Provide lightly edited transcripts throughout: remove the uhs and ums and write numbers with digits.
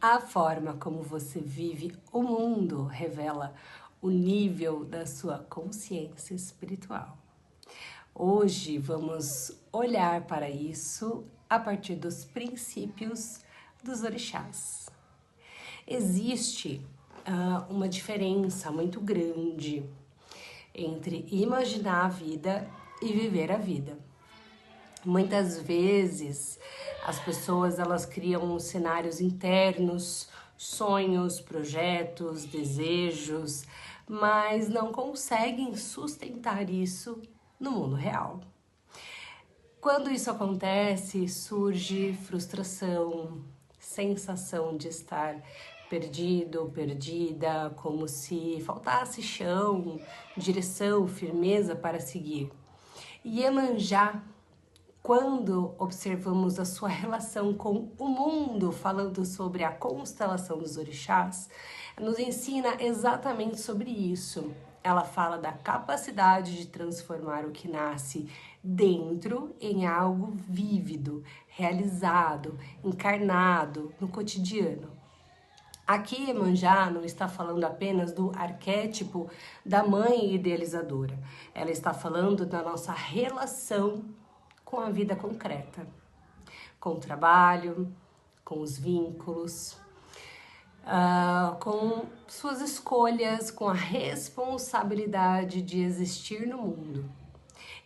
A forma como você vive o mundo revela o nível da sua consciência espiritual. Hoje vamos olhar para isso a partir dos princípios dos orixás. Existe uma diferença muito grande entre imaginar a vida e viver a vida. Muitas vezes as pessoas elas criam cenários internos, sonhos, projetos, desejos, mas não conseguem sustentar isso no mundo real. Quando isso acontece, surge frustração, sensação de estar perdido, perdida, como se faltasse chão, direção, firmeza para seguir. Iemanjá, quando observamos a sua relação com o mundo, falando sobre a constelação dos orixás, nos ensina exatamente sobre isso. Ela fala da capacidade de transformar o que nasce dentro em algo vívido, realizado, encarnado no cotidiano. Aqui, Iemanjá não está falando apenas do arquétipo da mãe idealizadora. Ela está falando da nossa relação com a vida concreta, com o trabalho, com os vínculos, com suas escolhas, com a responsabilidade de existir no mundo.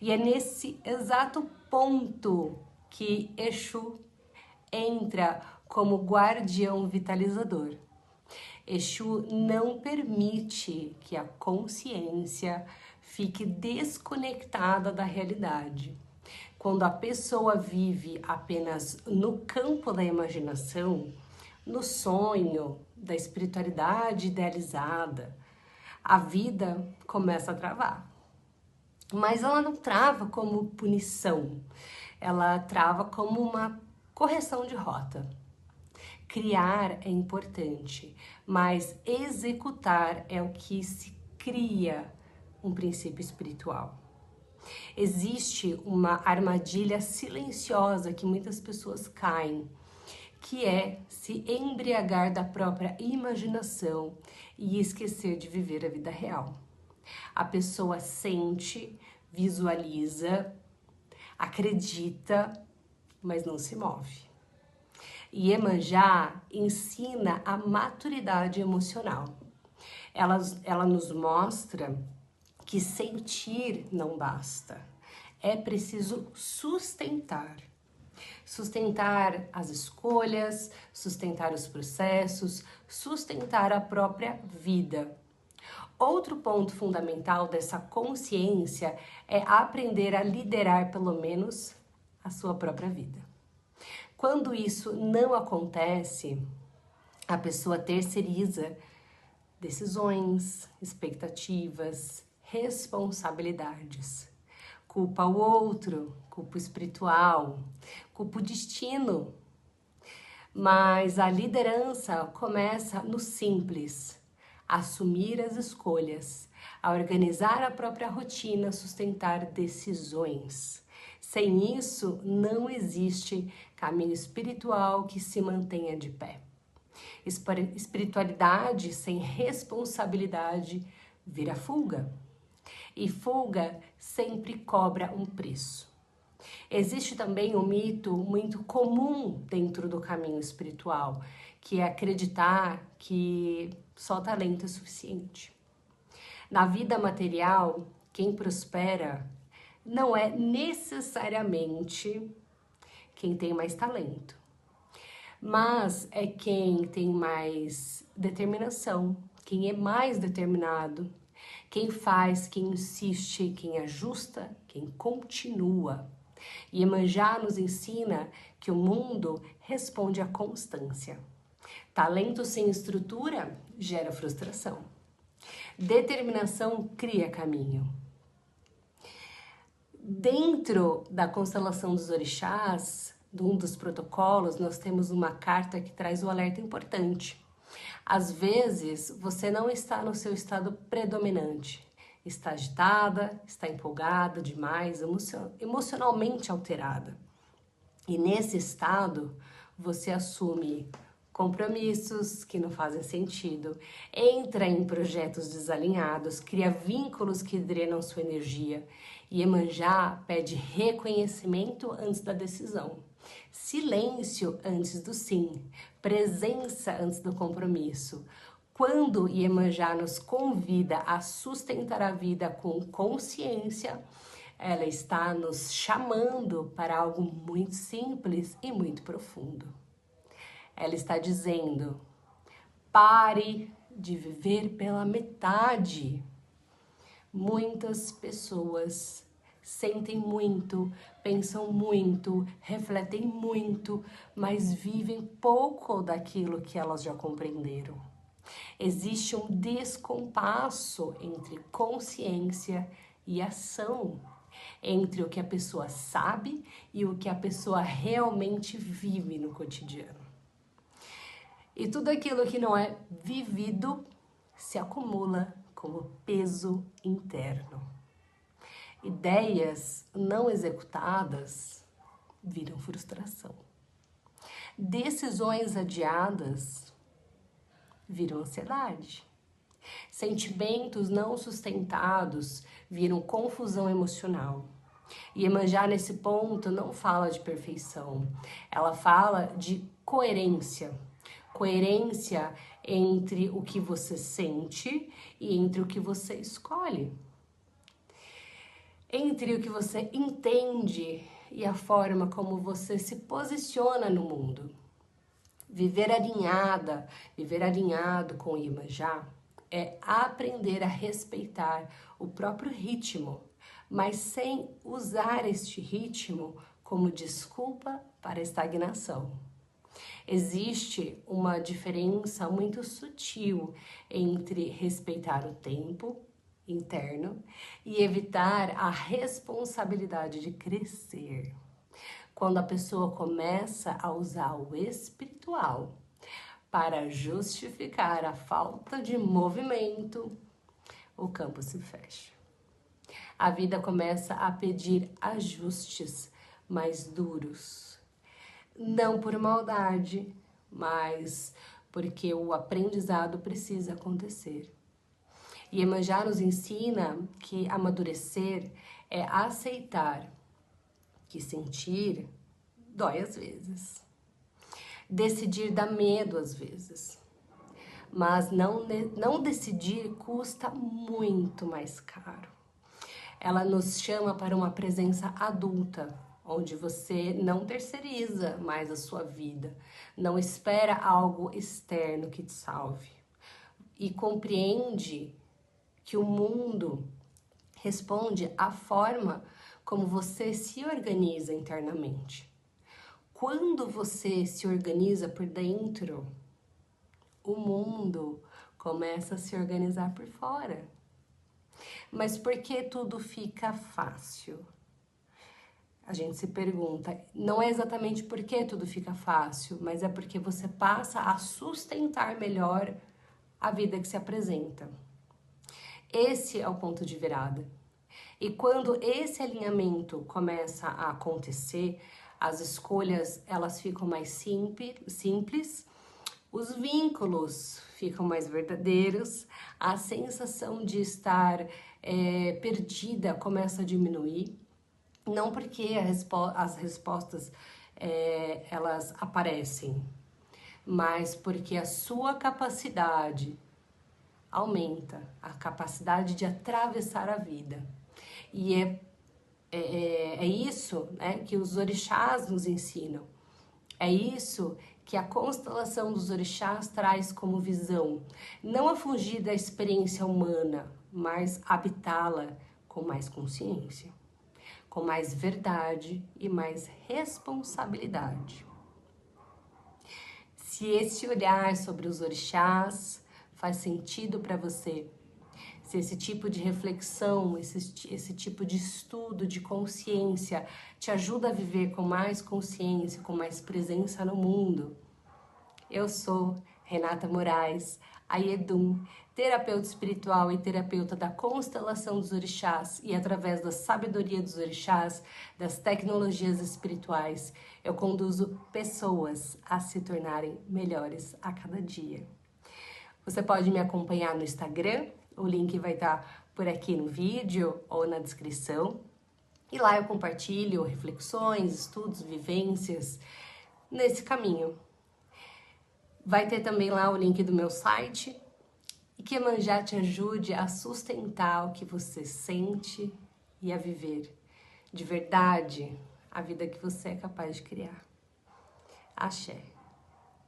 E é nesse exato ponto que Exu entra como guardião vitalizador. Exu não permite que a consciência fique desconectada da realidade. Quando a pessoa vive apenas no campo da imaginação, no sonho da espiritualidade idealizada, a vida começa a travar. Mas ela não trava como punição, ela trava como uma correção de rota. Criar é importante, mas executar é o que se cria um princípio espiritual. Existe uma armadilha silenciosa que muitas pessoas caem, que é se embriagar da própria imaginação e esquecer de viver a vida real. A pessoa sente, visualiza, acredita, mas não se move. E Iemanjá ensina a maturidade emocional. Ela nos mostra que sentir não basta. É preciso sustentar. Sustentar as escolhas, sustentar os processos, sustentar a própria vida. Outro ponto fundamental dessa consciência é aprender a liderar pelo menos a sua própria vida. Quando isso não acontece, a pessoa terceiriza decisões, expectativas, responsabilidades. Culpa o outro, culpa o espiritual, culpa o destino. Mas a liderança começa no simples, a assumir as escolhas, a organizar a própria rotina, sustentar decisões. Sem isso, não existe caminho espiritual que se mantenha de pé. Espiritualidade sem responsabilidade vira fuga. E fuga sempre cobra um preço. Existe também um mito muito comum dentro do caminho espiritual, que é acreditar que só talento é suficiente. Na vida material, quem prospera não é necessariamente quem tem mais talento, mas é quem tem mais determinação, quem é mais determinado, quem faz, quem insiste, quem ajusta, quem continua. E Iemanjá nos ensina que o mundo responde à constância. Talento sem estrutura gera frustração. Determinação cria caminho. Dentro da constelação dos orixás, de um dos protocolos, nós temos uma carta que traz um alerta importante. Às vezes, você não está no seu estado predominante. Está agitada, está empolgada demais, emocionalmente alterada. E nesse estado, você assume compromissos que não fazem sentido, entra em projetos desalinhados, cria vínculos que drenam sua energia. Iemanjá pede reconhecimento antes da decisão, silêncio antes do sim, presença antes do compromisso. Quando Iemanjá nos convida a sustentar a vida com consciência, ela está nos chamando para algo muito simples e muito profundo. Ela está dizendo: pare de viver pela metade. Muitas pessoas sentem muito, pensam muito, refletem muito, mas vivem pouco daquilo que elas já compreenderam. Existe um descompasso entre consciência e ação, entre o que a pessoa sabe e o que a pessoa realmente vive no cotidiano. E tudo aquilo que não é vivido se acumula como peso interno. Ideias não executadas viram frustração. Decisões adiadas viram ansiedade. Sentimentos não sustentados viram confusão emocional. Iemanjá, nesse ponto, não fala de perfeição. Ela fala de coerência. Coerência entre o que você sente e entre o que você escolhe. Entre o que você entende e a forma como você se posiciona no mundo. Viver alinhado com o Iemanjá é aprender a respeitar o próprio ritmo, mas sem usar este ritmo como desculpa para a estagnação. Existe uma diferença muito sutil entre respeitar o tempo interno e evitar a responsabilidade de crescer. Quando a pessoa começa a usar o espiritual para justificar a falta de movimento, o campo se fecha. A vida começa a pedir ajustes mais duros. Não por maldade, mas porque o aprendizado precisa acontecer. Iemanjá nos ensina que amadurecer é aceitar que sentir dói às vezes. Decidir dá medo às vezes. Mas não decidir custa muito mais caro. Ela nos chama para uma presença adulta, onde você não terceiriza mais a sua vida, não espera algo externo que te salve e compreende que o mundo responde à forma como você se organiza internamente. Quando você se organiza por dentro, o mundo começa a se organizar por fora. Mas por que tudo fica fácil? A gente se pergunta, não é exatamente por que tudo fica fácil, mas é porque você passa a sustentar melhor a vida que se apresenta. Esse é o ponto de virada. E quando esse alinhamento começa a acontecer, as escolhas elas ficam mais simples, os vínculos ficam mais verdadeiros, a sensação de estar perdida começa a diminuir. Não porque as respostas elas aparecem, mas porque a sua capacidade aumenta, a capacidade de atravessar a vida. E é isso, né, que os orixás nos ensinam. É isso que a constelação dos orixás traz como visão. Não a fugir da experiência humana, mas habitá-la com mais consciência, com mais verdade e mais responsabilidade. Se esse olhar sobre os orixás faz sentido para você, se esse tipo de reflexão, esse tipo de estudo de consciência te ajuda a viver com mais consciência, com mais presença no mundo, eu sou Renata Moraes, a Yedum, terapeuta espiritual e terapeuta da constelação dos orixás, e através da sabedoria dos orixás, das tecnologias espirituais, eu conduzo pessoas a se tornarem melhores a cada dia. Você pode me acompanhar no Instagram, o link vai estar por aqui no vídeo ou na descrição. E lá eu compartilho reflexões, estudos, vivências nesse caminho. Vai ter também lá o link do meu site. E que Iemanjá te ajude a sustentar o que você sente e a viver de verdade a vida que você é capaz de criar. Axé.